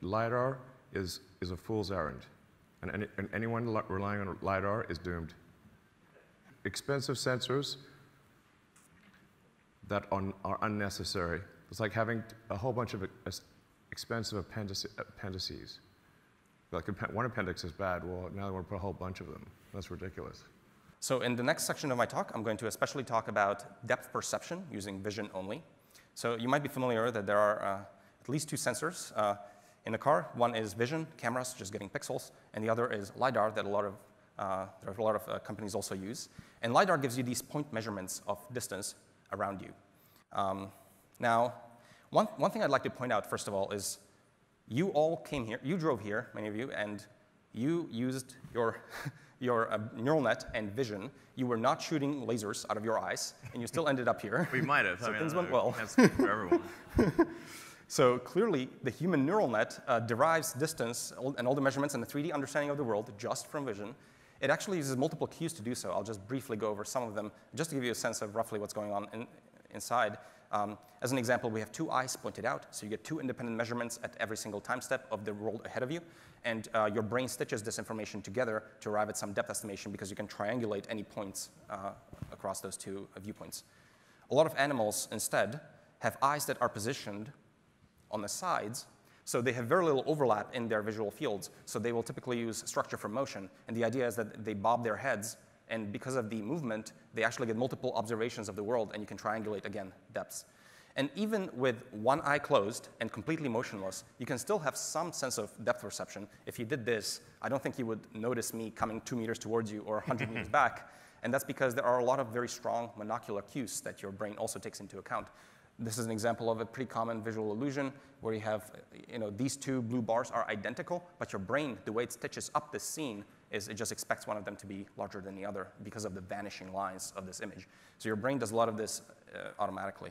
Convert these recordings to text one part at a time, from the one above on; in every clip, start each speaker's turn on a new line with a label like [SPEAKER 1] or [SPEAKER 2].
[SPEAKER 1] Lidar is a fool's errand, and anyone relying on Lidar is doomed. Expensive sensors that are unnecessary. It's like having a whole bunch of expensive appendices. Like one appendix is bad, well, now we're going to put a whole bunch of them. That's ridiculous.
[SPEAKER 2] So in the next section of my talk, I'm going to especially talk about depth perception using vision only. So you might be familiar that there are at least two sensors in a car. One is vision, cameras, just getting pixels, and the other is Lidar that there are a lot of companies also use. And Lidar gives you these point measurements of distance around you. Now, one thing I'd like to point out, first of all, is you all came here, you drove here, many of you, and you used your neural net and vision. You were not shooting lasers out of your eyes, and you still ended up here.
[SPEAKER 3] We might have.
[SPEAKER 2] So things went well.
[SPEAKER 3] Can't speak for everyone.
[SPEAKER 2] So clearly, the human neural net derives distance and all the measurements and the 3D understanding of the world just from vision. It actually uses multiple cues to do so. I'll just briefly go over some of them, just to give you a sense of roughly what's going on inside. As an example, we have two eyes pointed out, so you get two independent measurements at every single time step of the world ahead of you, and your brain stitches this information together to arrive at some depth estimation because you can triangulate any points across those two viewpoints. A lot of animals, instead, have eyes that are positioned on the sides, so they have very little overlap in their visual fields, so they will typically use structure from motion, and the idea is that they bob their heads, and because of the movement, they actually get multiple observations of the world, and you can triangulate, again, depths. And even with one eye closed and completely motionless, you can still have some sense of depth perception. If you did this, I don't think you would notice me coming 2 meters towards you or 100 meters back, and that's because there are a lot of very strong monocular cues that your brain also takes into account. This is an example of a pretty common visual illusion where you have, these two blue bars are identical, but your brain, the way it stitches up this scene, is it just expects one of them to be larger than the other because of the vanishing lines of this image. So your brain does a lot of this automatically.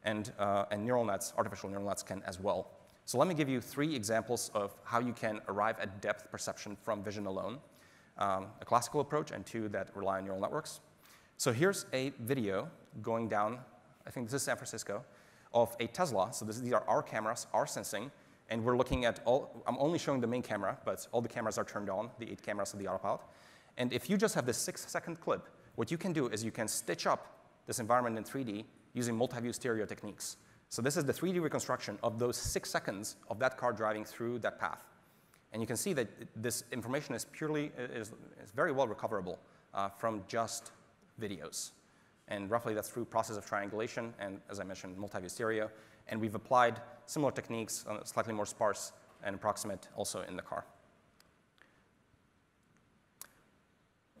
[SPEAKER 2] And neural nets, artificial neural nets, can as well. So let me give you 3 examples of how you can arrive at depth perception from vision alone. A classical approach and 2 that rely on neural networks. So here's a video going down, I think this is San Francisco, of a Tesla. So these are our cameras, our sensing, and we're looking at I'm only showing the main camera, but all the cameras are turned on, the 8 cameras of the autopilot. And if you just have this 6-second clip, what you can do is you can stitch up this environment in 3D using multi-view stereo techniques. So this is the 3D reconstruction of those 6 seconds of that car driving through that path. And you can see that this information is very well recoverable from just videos. And roughly that's through process of triangulation and, as I mentioned, multi-view stereo. And we've applied similar techniques, slightly more sparse and approximate, also in the car.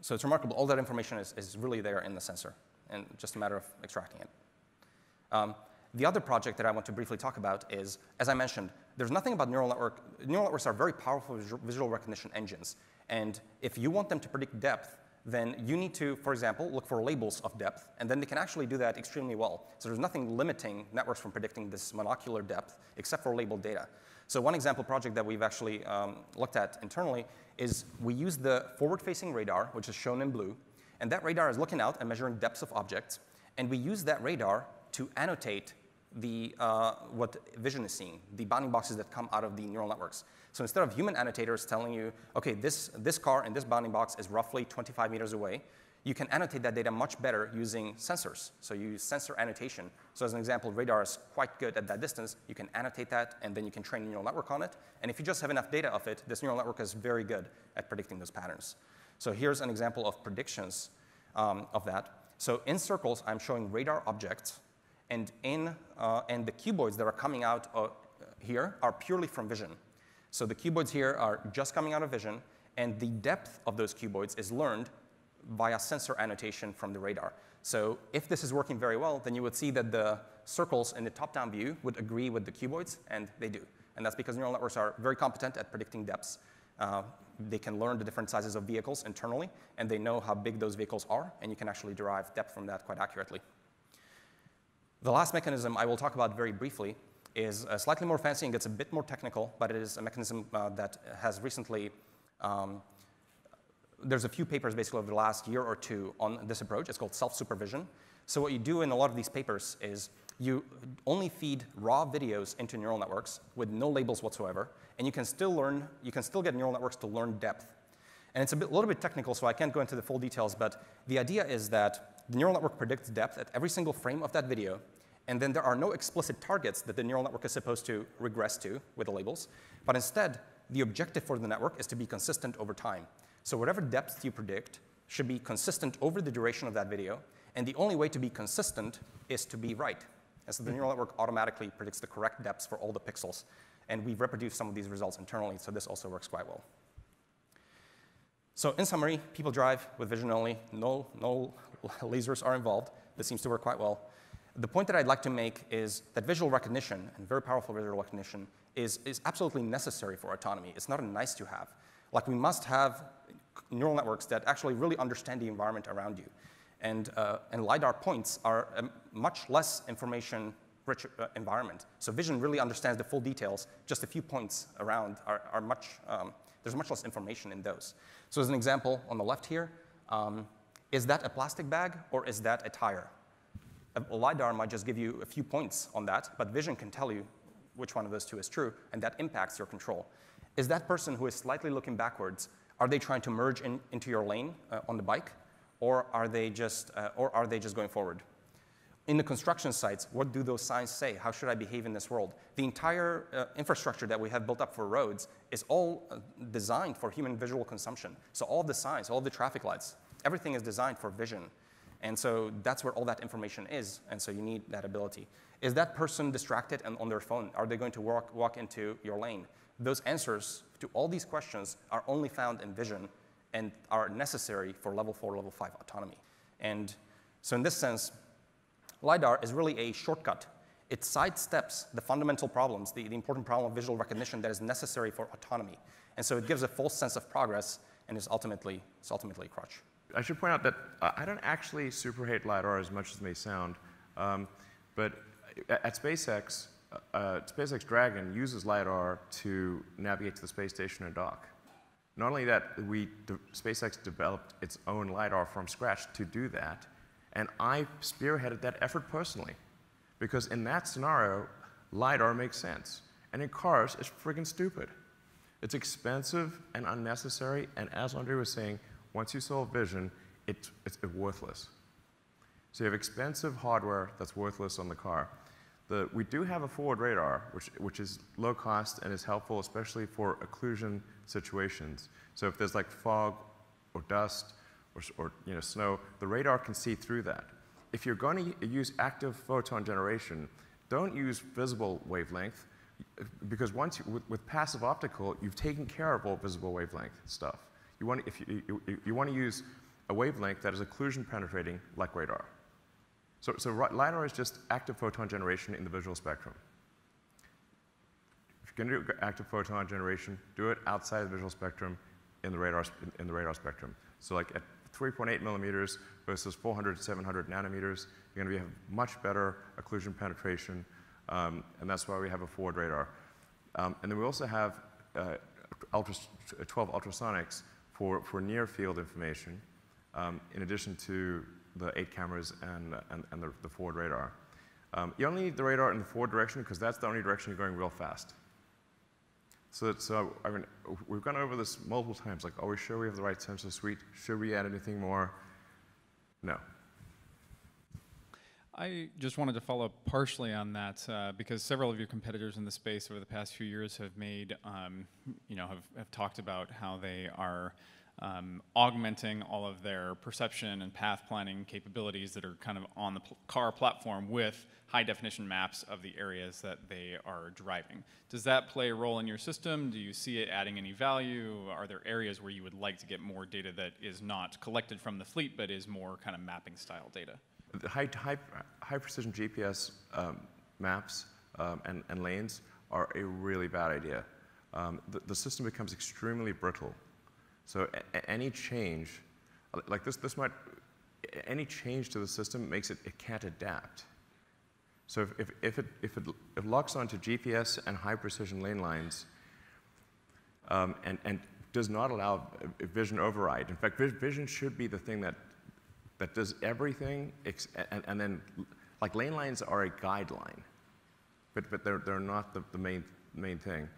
[SPEAKER 2] So it's remarkable. All that information is really there in the sensor, and just a matter of extracting it. The other project that I want to briefly talk about is, as I mentioned, there's nothing about neural network. Neural networks are very powerful visual recognition engines. And if you want them to predict depth, then you need to, for example, look for labels of depth, and then they can actually do that extremely well. So there's nothing limiting networks from predicting this monocular depth except for labeled data. So one example project that we've actually looked at internally is we use the forward-facing radar, which is shown in blue, and that radar is looking out and measuring depths of objects, and we use that radar to annotate what vision is seeing, the bounding boxes that come out of the neural networks. So instead of human annotators telling you, OK, this car in this bounding box is roughly 25 meters away, you can annotate that data much better using sensors. So you use sensor annotation. So as an example, radar is quite good at that distance. You can annotate that, and then you can train a neural network on it. And if you just have enough data of it, this neural network is very good at predicting those patterns. So here's an example of predictions of that. So in circles, I'm showing radar objects. And the cuboids that are coming out here are purely from vision. So the cuboids here are just coming out of vision, and the depth of those cuboids is learned via sensor annotation from the radar. So if this is working very well, then you would see that the circles in the top-down view would agree with the cuboids, and they do. And that's because neural networks are very competent at predicting depths. They can learn the different sizes of vehicles internally, and they know how big those vehicles are, and you can actually derive depth from that quite accurately. The last mechanism I will talk about very briefly is slightly more fancy and gets a bit more technical, but it is a mechanism that has recently there's a few papers basically over the last year or two on this approach. It's called self-supervision. So what you do in a lot of these papers is you only feed raw videos into neural networks with no labels whatsoever, and you can still get neural networks to learn depth. And it's a little bit technical, so I can't go into the full details, but the idea is that the neural network predicts depth at every single frame of that video, and then there are no explicit targets that the neural network is supposed to regress to with the labels, but instead, the objective for the network is to be consistent over time. So whatever depth you predict should be consistent over the duration of that video, and the only way to be consistent is to be right. And so the neural network automatically predicts the correct depths for all the pixels, and we've reproduced some of these results internally, so this also works quite well. So in summary, people drive with vision only. No lasers are involved. This seems to work quite well. The point that I'd like to make is that visual recognition, and very powerful visual recognition, is absolutely necessary for autonomy. It's not a nice to have. Like, we must have neural networks that actually really understand the environment around you. And Lidar points are a much less information-rich environment. So vision really understands the full details. Just a few points around are much, there's much less information in those. So as an example, on the left here, is that a plastic bag or is that a tire? A Lidar might just give you a few points on that, but vision can tell you which one of those two is true, and that impacts your control. Is that person who is slightly looking backwards, are they trying to merge into your lane on the bike, or are they just going forward? In the construction sites, what do those signs say? How should I behave in this world? The entire infrastructure that we have built up for roads is all designed for human visual consumption. So all the signs, all the traffic lights, everything is designed for vision. And so that's where all that information is, and so you need that ability. Is that person distracted and on their phone? Are they going to walk into your lane? Those answers to all these questions are only found in vision and are necessary for level 4, level 5 autonomy. And so in this sense, Lidar is really a shortcut. It sidesteps the fundamental problems, the important problem of visual recognition that is necessary for autonomy. And so it gives a false sense of progress and is ultimately a crutch.
[SPEAKER 1] I should point out that I don't actually super hate Lidar as much as it may sound, but at SpaceX, SpaceX Dragon uses Lidar to navigate to the space station and dock. Not only that, SpaceX developed its own Lidar from scratch to do that, and I spearheaded that effort personally. Because in that scenario, Lidar makes sense. And in cars, it's friggin' stupid. It's expensive and unnecessary, and as Andre was saying, once you solve vision, it's worthless. So you have expensive hardware that's worthless on the car. We do have a forward radar, which is low cost and is helpful, especially for occlusion situations. So if there's like fog or dust or snow, the radar can see through that. If you're going to use active photon generation, don't use visible wavelength, because with passive optical, you've taken care of all visible wavelength stuff. You want to use a wavelength that is occlusion penetrating, like radar. So Lidar is just active photon generation in the visual spectrum. If you're going to do active photon generation, do it outside the visual spectrum in the radar spectrum. So like at 3.8 millimeters versus 400 to 700 nanometers, you're going to have much better occlusion penetration, and that's why we have a forward radar. And then we also have 12 ultrasonics for near field information, in addition to the 8 cameras and the forward radar. You only need the radar in the forward direction because that's the only direction you're going real fast. So I mean, we've gone over this multiple times. Like, are we sure we have the right sensor suite? Should we add anything more? No.
[SPEAKER 3] I just wanted to follow up partially on that because several of your competitors in the space over the past few years have made, have talked about how they are augmenting all of their perception and path planning capabilities that are kind of on the car platform with high definition maps of the areas that they are driving. Does that play a role in your system? Do you see it adding any value? Are there areas where you would like to get more data that is not collected from the fleet but is more kind of mapping style data?
[SPEAKER 1] The high precision GPS maps and lanes are a really bad idea. The system becomes extremely brittle. So any change, like any change to the system makes it can't adapt. So if it locks onto GPS and high precision lane lines, and does not allow vision override. In fact, vision should be the thing that does everything, and then, like, lane lines are a guideline, but they're not the main thing.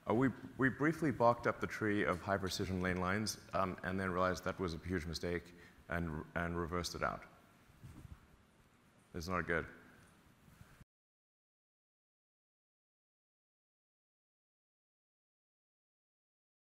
[SPEAKER 1] We briefly balked up the tree of high precision lane lines, and then realized that was a huge mistake, and reversed it out. It's not good.